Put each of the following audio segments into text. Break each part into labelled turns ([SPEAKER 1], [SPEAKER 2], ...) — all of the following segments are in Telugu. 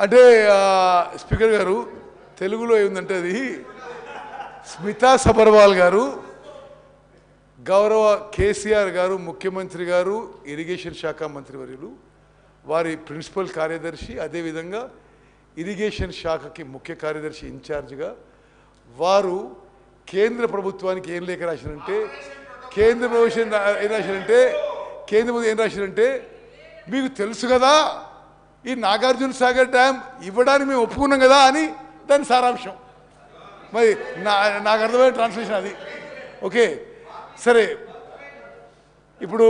[SPEAKER 1] అంటే స్పీకర్ గారు తెలుగులో ఏముందంటే అది స్మితా సబర్వాల్ గారు గౌరవ కేసీఆర్ గారు ముఖ్యమంత్రి గారు ఇరిగేషన్ శాఖ మంత్రివర్యులు వారి ప్రిన్సిపల్ కార్యదర్శి అదేవిధంగా ఇరిగేషన్ శాఖకి ముఖ్య కార్యదర్శి ఇన్ఛార్జిగా వారు కేంద్ర ప్రభుత్వానికి ఏం లేఖ రాశారంటే కేంద్ర ప్రభుత్వం ఏం రాశారంటే మీకు తెలుసు కదా ఈ నాగార్జున సాగర్ డ్యామ్ ఇవ్వడానికి మేము ఒప్పుకున్నాం కదా అని దాని సారాంశం మరి నాకు అర్థమైన ట్రాన్స్లేషన్ అది ఓకే సరే ఇప్పుడు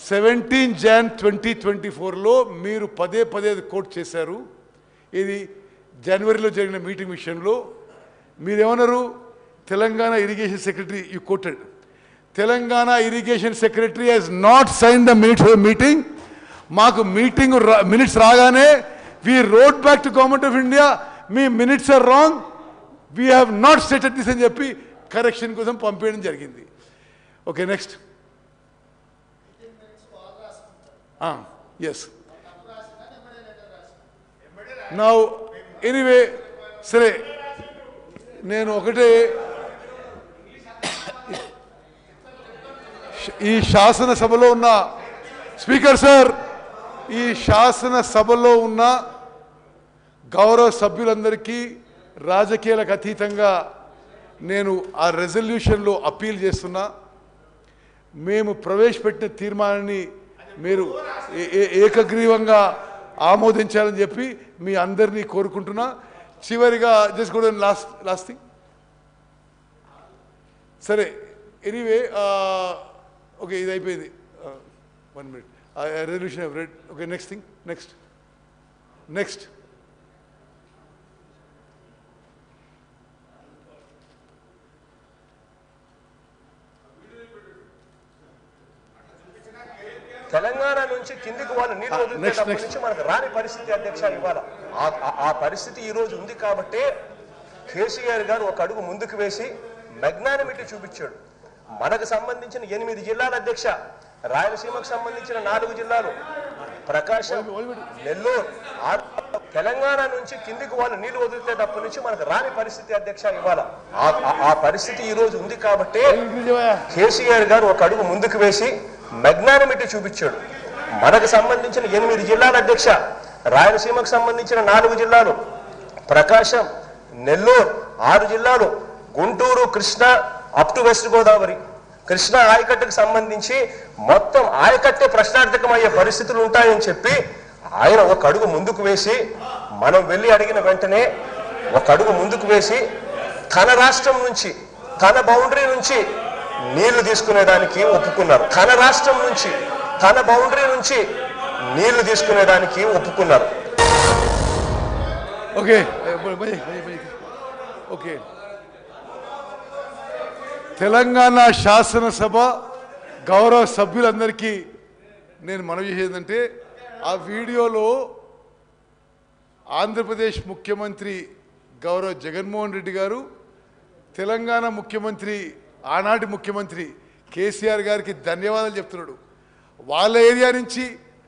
[SPEAKER 1] 17 Jan 2024లో మీరు పదే కోట్ చేశారు ఇది జనవరిలో జరిగిన మీటింగ్ విషయంలో మీరేమన్నారు Telangana irrigation secretary you quoted Telangana irrigation secretary has not sign the minutes of meeting మాకు మీటింగ్ మినిట్స్ రాగానే we wrote back to government of India మీ minutes are wrong we have not stated this అని చెప్పి కరెక్షన్ కోసం పంపించడం జరిగింది okay next yes now anyway సరే నేను ఒకటే ఈ శాసనసభలో ఉన్న స్పీకర్ సార్ ఈ శాసనసభలో ఉన్న గౌరవ సభ్యులందరికీ రాజకీయాలకు అతీతంగా నేను ఆ రెజల్యూషన్లో అప్పీల్ చేస్తున్నా మేము ప్రవేశపెట్టిన తీర్మానాన్ని మీరు ఏకగ్రీవంగా ఆమోదించాలని చెప్పి మీ అందరినీ కోరుకుంటున్నా చివరిగా జస్ట్ కూడా లాస్ట్ థింగ్ సరే ఎనీవే ఓకే ఇది అయిపోయింది 1 minute resolution I read okay next thing next
[SPEAKER 2] Telangana నుంచి కిందికి వాళ్ళు నీళ్లు వదిలేటప్పటి నుంచి మనకు రాని పరిస్థితి అధ్యక్ష ఇవాళ ఆ పరిస్థితి ఈ రోజు ఉంది కాబట్టి కేసీఆర్ గారు ఒక అడుగు ముందుకు వేసి మెగ్నానిమిటీ చూపించాడు మనకు సంబంధించిన 8 జిల్లాల అధ్యక్ష రాయలసీమకు సంబంధించిన 4 జిల్లాలు ప్రకాశం నెల్లూరు తెలంగాణ నుంచి కిందికి వాళ్ళు నీళ్లు వదిలేటప్పటి నుంచి మనకు రాని పరిస్థితి అధ్యక్ష ఇవాళ ఆ పరిస్థితి ఈ రోజు ఉంది కాబట్టి కేసీఆర్ గారు ఒక అడుగు ముందుకు వేసి మెగ్నానిమిటీ చూపించాడు మనకు సంబంధించిన 8 జిల్లాల అధ్యక్ష రాయలసీమకు సంబంధించిన 4 జిల్లాలు ప్రకాశం నెల్లూరు 6 జిల్లాలు Guntur Krishna up to west Godavari Krishna ఆయకట్టుకు సంబంధించి మొత్తం ఆయకట్టే ప్రశ్నార్థకమయ్యే పరిస్థితులు ఉంటాయని చెప్పి ఆయన ఒక అడుగు ముందుకు వేసి మనం వెళ్ళి అడిగిన వెంటనే ఒక అడుగు ముందుకు వేసి తన రాష్ట్రం నుంచి తన బౌండరీ నుంచి నీళ్లు తీసుకునేదానికి ఒప్పుకున్నారు తన రాష్ట్రం నుంచి తన బౌండరీ నుంచి నీళ్లు తీసుకునేదానికి ఒప్పుకున్నారు
[SPEAKER 1] ఓకే ఓకే తెలంగాణ శాసనసభ గౌరవ సభ్యులందరికీ నేను మనవి చేసేదంటే ఆ వీడియోలో ఆంధ్రప్రదేశ్ ముఖ్యమంత్రి గౌరవ జగన్మోహన్ రెడ్డి గారు తెలంగాణ ముఖ్యమంత్రి ఆనాటి ముఖ్యమంత్రి కేసీఆర్ గారికి ధన్యవాదాలు చెప్తున్నాడు వాళ్ళ ఏరియా నుంచి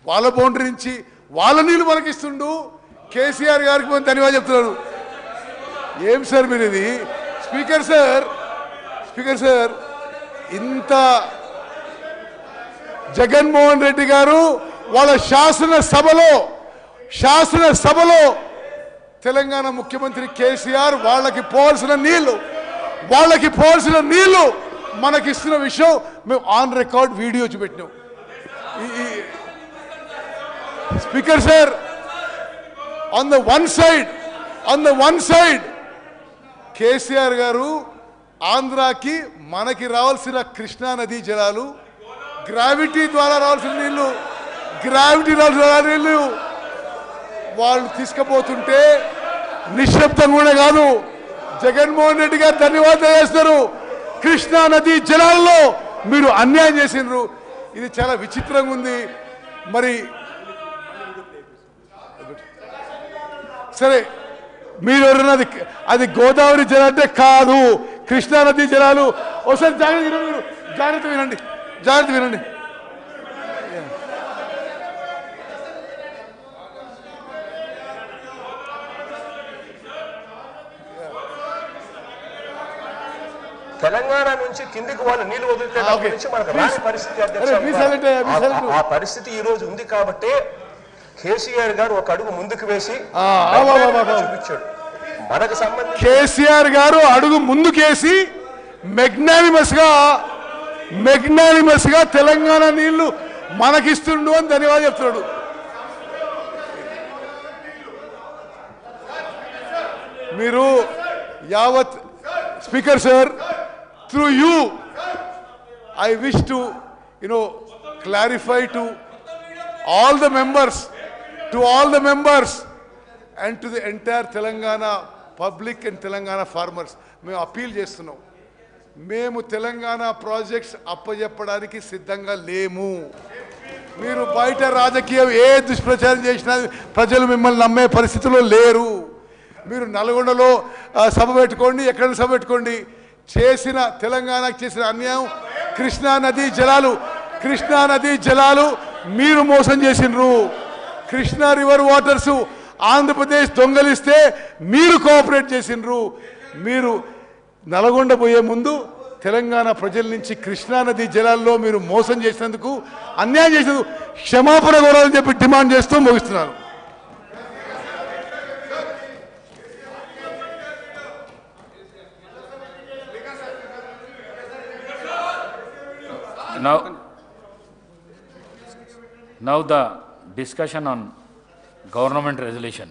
[SPEAKER 1] వాళ్ళ బౌండరీ నుంచి వాళ్ళ నీళ్ళు మనకి ఇస్తుండు కేసీఆర్ గారికి మనం ధన్యవాదాలు చెప్తున్నాడు ఏం సార్ మీరు ఇది స్పీకర్ సార్ ఇంత జగన్మోహన్ రెడ్డి గారు వాళ్ళ శాసనసభలో తెలంగాణ ముఖ్యమంత్రి కేసీఆర్ వాళ్ళకి పోవాల్సిన నీళ్లు మనకిస్తున్న విషయం మేము ఆన్ రికార్డ్ వీడియో చూపెట్టినాం speaker sir on the one side KCR garu ఆంధ్రాకి మనకి రావాల్సిన కృష్ణా నదీ జలాలు గ్రావిటీ ద్వారా రావాల్సిన నీళ్లు వాళ్ళు తీసుకుపోతుంటే నిశ్శబ్దం కూడా కాదు జగన్మోహన్ రెడ్డి గారు ధన్యవాదాలు చేస్తారు కృష్ణా నదీ జలాల్లో మీరు అన్యాయం చేసినారు ఇది చాలా విచిత్రంగా ఉంది మరి సరే మీరు ఎవరన్నది అది గోదావరి జలం అంటే కాదు కృష్ణా నదీ జలాలు ఒకసారి జాగ్రత్త వినండి
[SPEAKER 2] తెలంగాణ నుంచి కిందికి వాళ్ళు నీళ్లు వదిలితే దాని నుంచి మనకు రాని పరిస్థితి అధ్యక్ష ఆ పరిస్థితి ఈ రోజు ఉంది కాబట్టి కేసీఆర్ గారు ఒక అడుగు ముందుకు వేసి చూపించాడు. మనకు సంబంధించి
[SPEAKER 1] కేసీఆర్ గారు అడుగు ముందుకేసి మెగ్నానిమస్ గా తెలంగాణ నీళ్లు మనకిస్తుండు అని ధన్యవాదాలు చెప్తున్నాడు. మీరు యావత్ speaker sir, through you I wish to clarify to all the members and to the entire Telangana public and Telangana farmers మేము అపీల్ చేస్తున్నాం. మేము తెలంగాణ ప్రాజెక్ట్స్ అప్పచెప్పడానికి సిద్ధంగా లేము. మీరు బయట రాజకీయం ఏ దుష్ప్రచారం చేసినా ప్రజలు మిమ్మల్ని నమ్మే పరిస్థితిలో లేరు. మీరు నల్గొండలో సభ పెట్టుకోండి, ఎక్కడ సభ పెట్టుకోండి. తెలంగాణకు చేసిన అన్యాయం కృష్ణా నదీ జలాలు మీరు మోసం చేసినరు. కృష్ణా రివర్ వాటర్స్ ఆంధ్రప్రదేశ్ దొంగలిస్తే మీరు కోఆపరేట్ చేసినరు. మీరు నల్గొండ పోయే ముందు తెలంగాణ ప్రజల నుంచి కృష్ణా నదీ జలాల్లో మీరు మోసం చేసినందుకు, అన్యాయం చేసినందుకు క్షమాపణ కోరాలని చెప్పి డిమాండ్ చేస్తూ ముగిస్తున్నాను.
[SPEAKER 3] Now the discussion on government resolution.